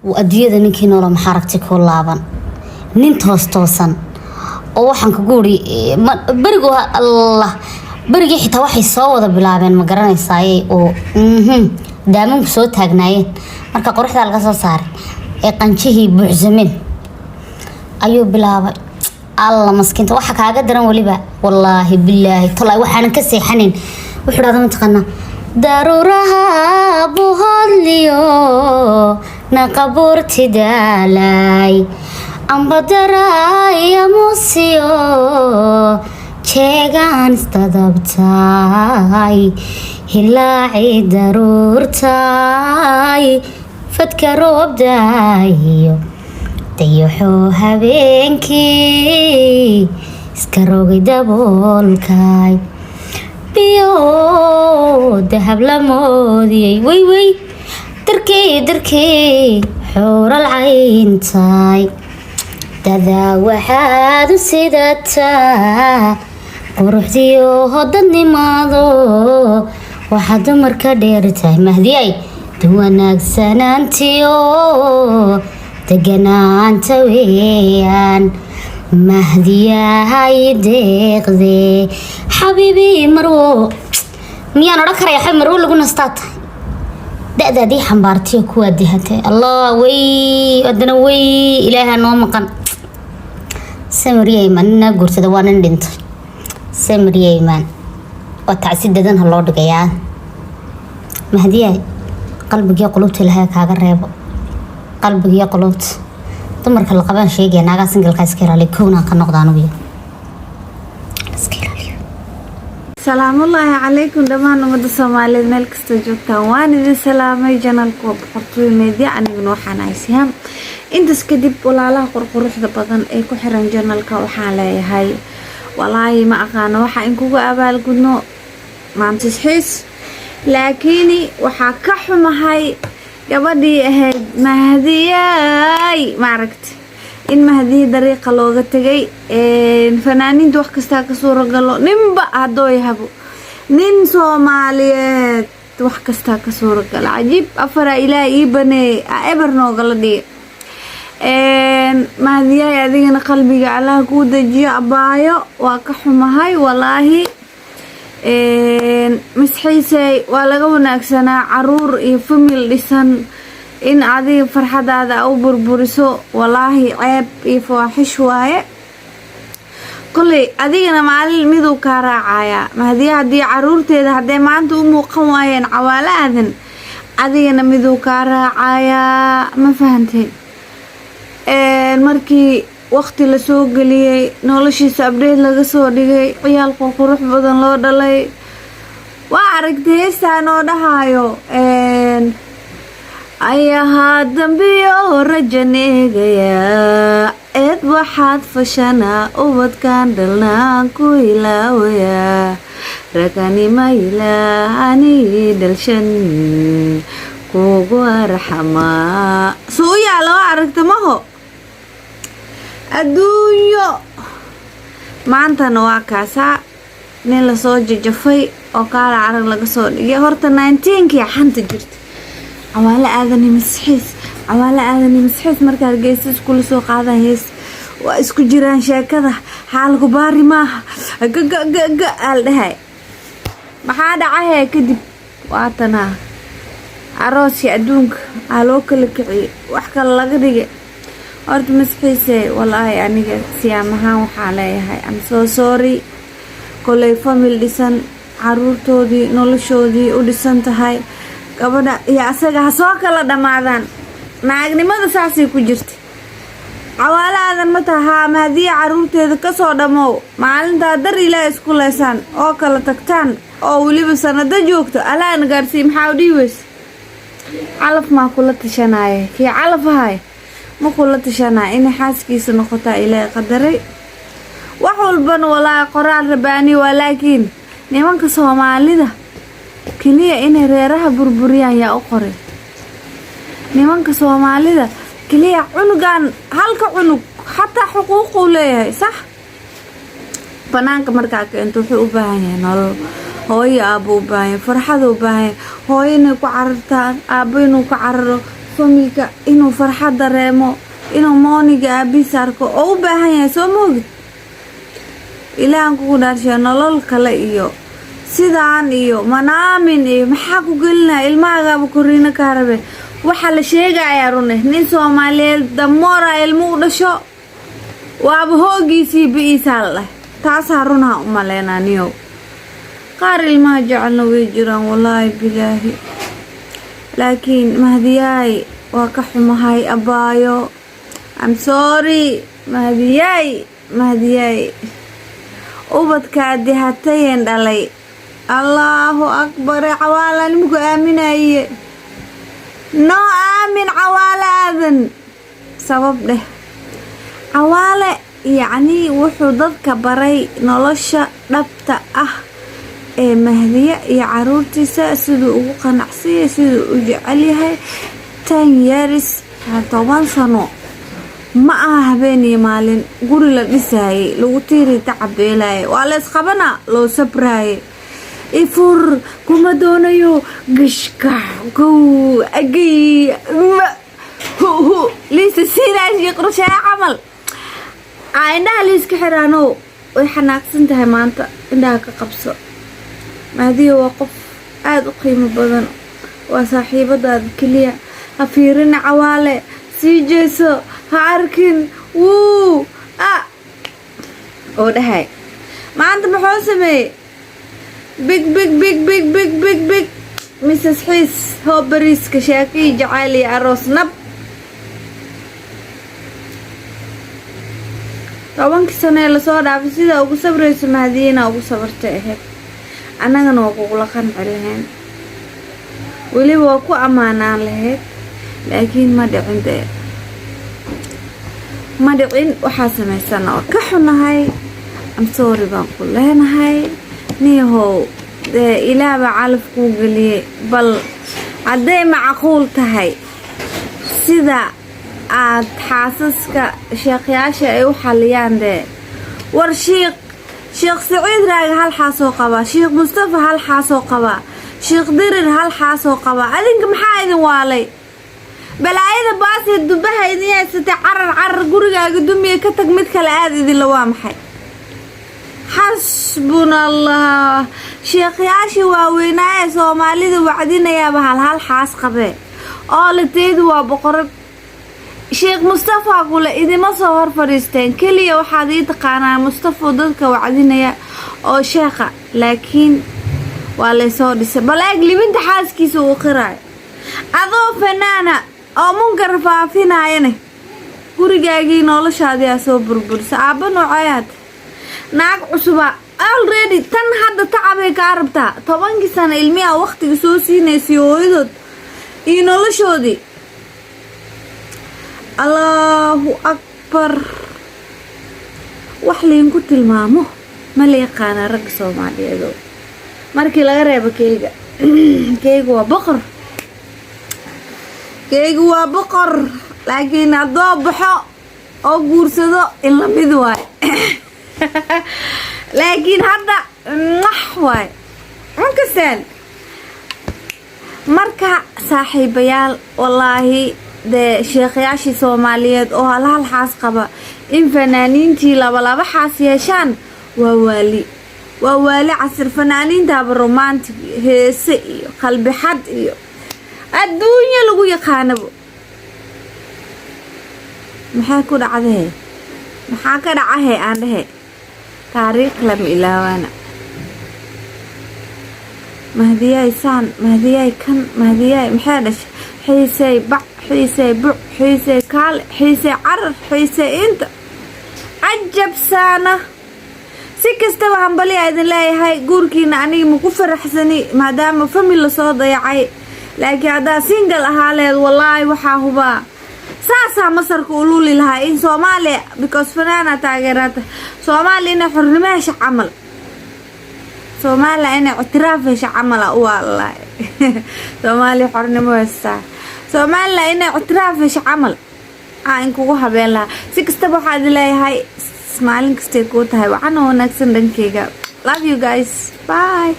وأدية نكين ولا محركتك كلابا نين توستوسن oo waxaan ka goori barigo Allah barigi xitaa waxay soo wada bilaabeen ma garanaysaay oo daamun soo taagnaayeen marka qorraxda laga soo saaray ee qanjihii buuxsameen ayuu bilaabay Allah maskiinta waxa kaaga daran waliba wallahi billahi talaa waxaan ka seexanin wuxuu dhaadama taqana daruraha buhadliyo naqaburti dalay ambadaray amusio chegan stadabtay hilaaci darurtay fadka roobdayo dayaxo habeenkii iska rogay daboolkay biyo dahab la moodiyay way darkii xural cayntay dada waxaad sidataa quruxdiyo hodadnimaado waxaad dumarka dheertahay mahdiyay duwanaagsanaantiyo deganaanta weeyaan mahdiyahay deeqde xabiibi marwo miyaan odhan karaya xay marwo lagu nastaa tahay da'daadii xambaartiyo kuwaa dihatay allah way wadana way ilaaha noo maqan samariyayman ina guursada waa nin dhintay samariyayman waa tacsi dadan ha loo dhigayaa mahdiyahay qalbigiiyo qulubta ilaahay kaaga reebo qalbigiiyo qulubta dumarka la qabaan sheegaya naagaa singalka iska ilaaliya kownaan ka noqdaan ugu السلام الله عليكم دمان ومد الصومالي ملك استجوبتان وانا دي سلامي جنالكو بحطوي ميديا أنا بنوحان عيسيام انتس كدب ولا لا قرقروح دبادان ايكو حران جنالكا وحالي هاي والله ما أغانا وحا انكو أبال قدنو ما انتس حيس لكني وحا كحما هاي قبضي اهد مهدياي معركت in mahadii dariiqa looga tagay fanaaniinta wax kasta ka soo rogalo ninba hadoo yahabo nin Soomaaliyeed wax kasta ka soo rogalo ajiib afara ilaa ibane eber noogala dhig mahadiyay adigana qalbiga Allah ku dajiyo abaayo waa ka xumahay walaahi misxiisay waa laga wanaagsanaa caruur iyo family dhisan in adiga farxadaada u burburiso walaahi ceeb iyo faaxish waaye kulli adigana maalin miduu ka raacaya mahdiya hadii caruurteeda hadee maanta u muuqan waayeen cawaala aadan adigana miduu ka raacaya ma fahantay markii waqti la soo galiyay noloshiisa update laga soo dhigay ciyaal qurux badan loo dhalay waa aragtay heestaan oo dhahayo ayaha dambiyo rajaneegaya eed waxaad fashana ubadkan dhalnaan ku ilaawaya raganima ilaahani dhalshan kugu arxama suuyaa loo aragta maho adduunyo maantana waa kaasaa nin lasoo jajafay oo kaala carag laga soo dhigay horta 19kii xanta jirta عوالة آذاني مسحيس مركز جيسس كل سوق هذا هيس واسكو جيران شاكذا حالك باري ماها قال هاي ما حدا عاهي كدب واتنا عروسي أدونك عالوك لكعي وحكا لغريق أرد مسحيسي والله يعني سيامها وحالي هاي I'm so sorry كل فاميل ديسان عرورتودي نولشودي وديسان تهاي gabadha iyo asaga soo kala dhamaadaan maagnimada saasi ku jirta cawaalaadan ma taha mahadiya caruurteeda ka soo dhamow maalinta dar ilaa isku leesan oo kala tagtaan oo waliba sanada joogto alaan gaarsi maxaa u dhiiweys calaf ma kula tashanay ki calafahay ma kula tashanay in xaaskiisa noqota ilaa qadaray wax walban walaa qoraal rabaani walaakiin nimanka Soomaalida kaliya inay reeraha burburiyaan yaa u qoray nimanka Soomaalida kaliya cunugan halka cunug hatta xuquuq u leeyahay sax banaanka markaa intuu wuxuu u baahan yahay nolol hooyo aabo u baahan farxad u baahan hooyo inay ku carartaan aabo inuu ku cararo familka inuu farxad dareemo inuu mooniga aabihiis arko oo u baahan yahay soo moogid ilaahan kugu dhaarshay nolol kale iyo sidaan iyo manaamin iyo maxaa ku gelinaya ilmahagaaba koriina kaa rabe waxaa la sheegayaa rune nin Soomaaliyeed damoora ilmo u dhasho waaba hoogiisii bi'iisaa la dhahay taasaa runaa u maleynaa niyow qaar ilmaha jecelna way jiraan wallaahi bilaahi laakiin mahdiyaay waa ka xumahay abaayo I'm sorry mahdiyaay ubadkaa dihatayeen dhalay Allahu akbar cawaala nimku aaminaye no aamin cawaala aadan sabab dheh cawaale yacni wuxuu dadka baray nolosha dhabta ah ee mahdiya iyo caruurtiisa siduu ugu qanacsiyo siduu u jecel yahay 10 years 10 sano ma aha habeen iyo maalin guri la dhisayay lagu tiiri tacabeelay waa la isqabana loo sabraayay ifur kuma doonayo gashka go agi hu liisa siinaasi qorshe camal ayna liiska xiraano way xanaaqsan tahay maanta indhaha ka qabso mahdiyo waa qof aad u qiimo badan waa saaxiibadaada kaliya ha fiirin cawaale sii jeeso ha arkin wuu oo dhahay maanta muxuu sameeyey big Mrs. Xiis hoo bariiska shaakii jacayl iyo aroos nab 10 sano ee lasoo dhaafay sida ugu sabrayso mahdiina ugu sabartay ahayd annagana waa kugula qanci lahayn weliba waa ku ammaanaan lahayd laakiin ma dhicin waxaa samaysana oo ka xunahay I'm sorry baan ku leenahay niyahow dee ilaaba calaf kuu geliyey bal hadday macquul tahay sida aad xaasaska sheekhayaasha ay u xaliyaan dee war sheekh Saciid Raage hal xaasoo qaba sheekh Mustafa hal xaasoo qaba sheekh Dirir hal xaasoo qaba adinka maxaa idin waalay balaayada baasee dubaha idin yeesatay carar gurigaaga dumiye ka tag mid kale aad idin la waa maxay xasbunallah sheekhayaashii waaweynaa ee Soomaalida wacdinayaaba hal xaas qabee oo la teedu waa boqorad sheekh Mustafa kula idima soo hor fariisteen kaliya waxaad ii taqaanaa Mustafa dadka wacdinaya oo sheekha laakiin waa la soo dhisay balaag libinta xaaskiisa uu qiray adoo fanaana oo munkar faafinayane gurigaagii noloshaadii soo burbursa aaba noocayaad naag cusuba already tan hadda tacabay ka rabtaa 10 sano ilmiya waqtiga soo siinaysi hooyadood iyo noloshoodii Allahu akbar wax leen ku tilmaamo ma la yaqaan rag Soomaaliyeed markii laga reebo keega waa boqor laakiin hadoo baxo oo guursado in la mid waay laakiin hadda waay markaasaan marka saaxiibayaal wallaahi de sheekhayaashii Soomaaliyeed oo hal xaas qaba in fanaaniintii laba xaas yeeshaan waa waali casir fanaaniinta romantic heese iyo qalbi xad iyo adduunyo lagu yaqaanabo maxaa ku dhacday maxaa ka dhacay aan dhahay taariikh lama ilaawana mahdiyay saan mahdiyay kan mahdiyay maxaa dhashay xiisay bac xiisay buc xiisay kaal xiisay carar xiisay inta عجب سانا سكستوا هنبلي عيدن لاي هاي قوركينا أني مكفر حسني ما دام فمي اللي صوت ضيعي لكن هذا سينجل أهالي والله وحاهبا ساسا مصر كقولولي لها إن صومالي بيكوز فنانا تاجرات صومالي إنه حرماش عمل صومالي إنه اعترافش عمل والله صومالي حرماش صومالي إنه اعترافش عمل إنكو حبين لها سكستوا حد لاي هاي smiling stay good. I want to next and then love you guys. Bye.